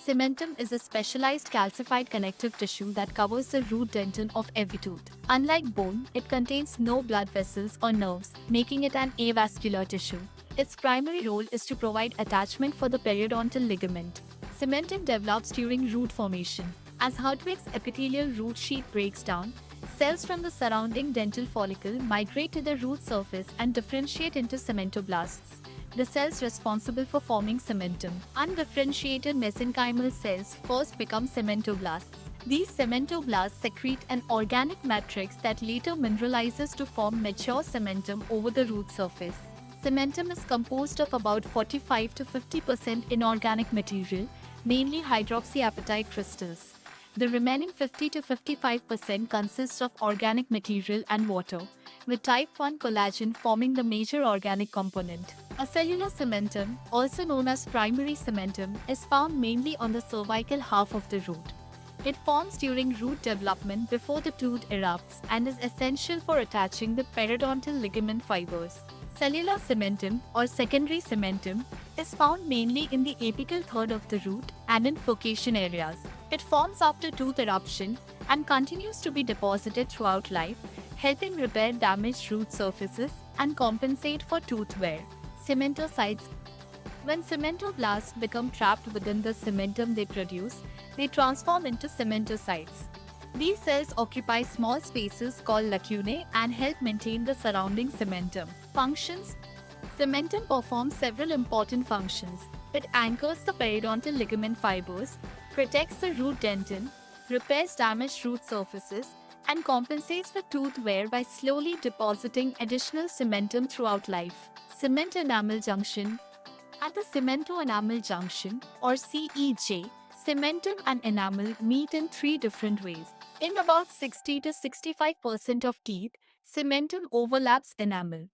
Cementum is a specialized calcified connective tissue that covers the root dentin of every tooth. Unlike bone, it contains no blood vessels or nerves, making it an avascular tissue. Its primary role is to provide attachment for the periodontal ligament. Cementum develops during root formation. As Hertwig's epithelial root sheath breaks down, cells from the surrounding dental follicle migrate to the root surface and differentiate into cementoblasts, the cells responsible for forming cementum. Undifferentiated mesenchymal cells first become cementoblasts. These cementoblasts secrete an organic matrix that later mineralizes to form mature cementum over the root surface. Cementum is composed of about 45 to 50% inorganic material, mainly hydroxyapatite crystals. The remaining 50 to 55% consists of organic material and water, with type 1 collagen forming the major organic component. Acellular cementum, also known as primary cementum, is found mainly on the cervical half of the root. It forms during root development before the tooth erupts and is essential for attaching the periodontal ligament fibers. Cellular cementum or secondary cementum is found mainly in the apical third of the root and in furcation areas. It forms after tooth eruption and continues to be deposited throughout life, helping repair damaged root surfaces and compensate for tooth wear. Cementocytes. When cementoblasts become trapped within the cementum they produce, they transform into cementocytes. These cells occupy small spaces called lacunae and help maintain the surrounding cementum. Functions. Cementum performs several important functions. It anchors the periodontal ligament fibers, protects the root dentin, repairs damaged root surfaces, and compensates for tooth wear by slowly depositing additional cementum throughout life. Cement enamel junction. At the cemento-enamel junction, or CEJ, cementum and enamel meet in three different ways. In about 60 to 65% of teeth, cementum overlaps enamel.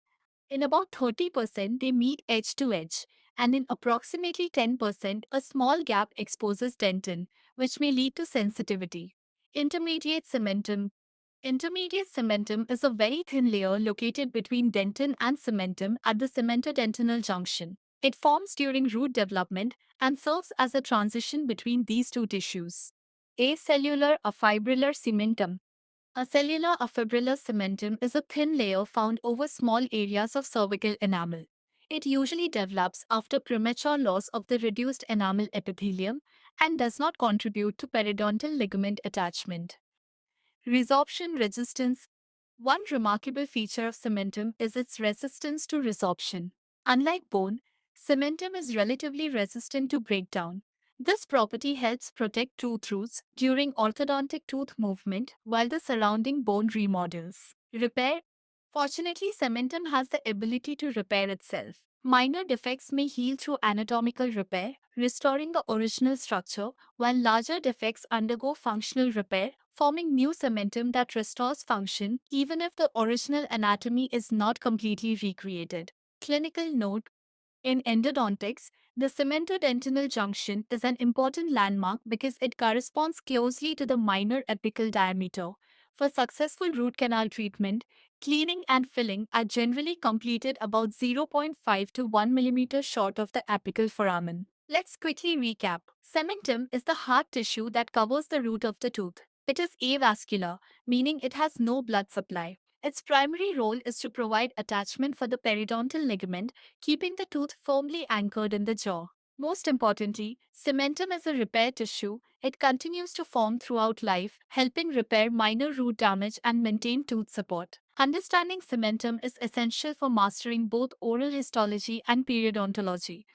In about 30%, they meet edge to edge, and in approximately 10%, a small gap exposes dentin, which may lead to sensitivity. Intermediate cementum. Intermediate cementum is a very thin layer located between dentin and cementum at the cemento-dentinal junction. It forms during root development and serves as a transition between these two tissues. Acellular afibrillar cementum. Acellular afibrillar cementum is a thin layer found over small areas of cervical enamel. It usually develops after premature loss of the reduced enamel epithelium and does not contribute to periodontal ligament attachment. Resorption resistance. One remarkable feature of cementum is its resistance to resorption. Unlike bone, cementum is relatively resistant to breakdown. This property helps protect tooth roots during orthodontic tooth movement while the surrounding bone remodels. Repair. Fortunately, cementum has the ability to repair itself. Minor defects may heal through anatomical repair, restoring the original structure, while larger defects undergo functional repair, forming new cementum that restores function even if the original anatomy is not completely recreated. Clinical note. In endodontics, the cemento-dentinal junction is an important landmark because it corresponds closely to the minor apical diameter. For successful root canal treatment, cleaning and filling are generally completed about zero point 0.5 to 1 millimeter short of the apical foramen. Let's quickly recap. Cementum is the hard tissue that covers the root of the tooth. It is avascular, meaning it has no blood supply. Its primary role is to provide attachment for the periodontal ligament, keeping the tooth firmly anchored in the jaw. Most importantly, cementum is a repair tissue. It continues to form throughout life, helping repair minor root damage and maintain tooth support. Understanding cementum is essential for mastering both oral histology and periodontology.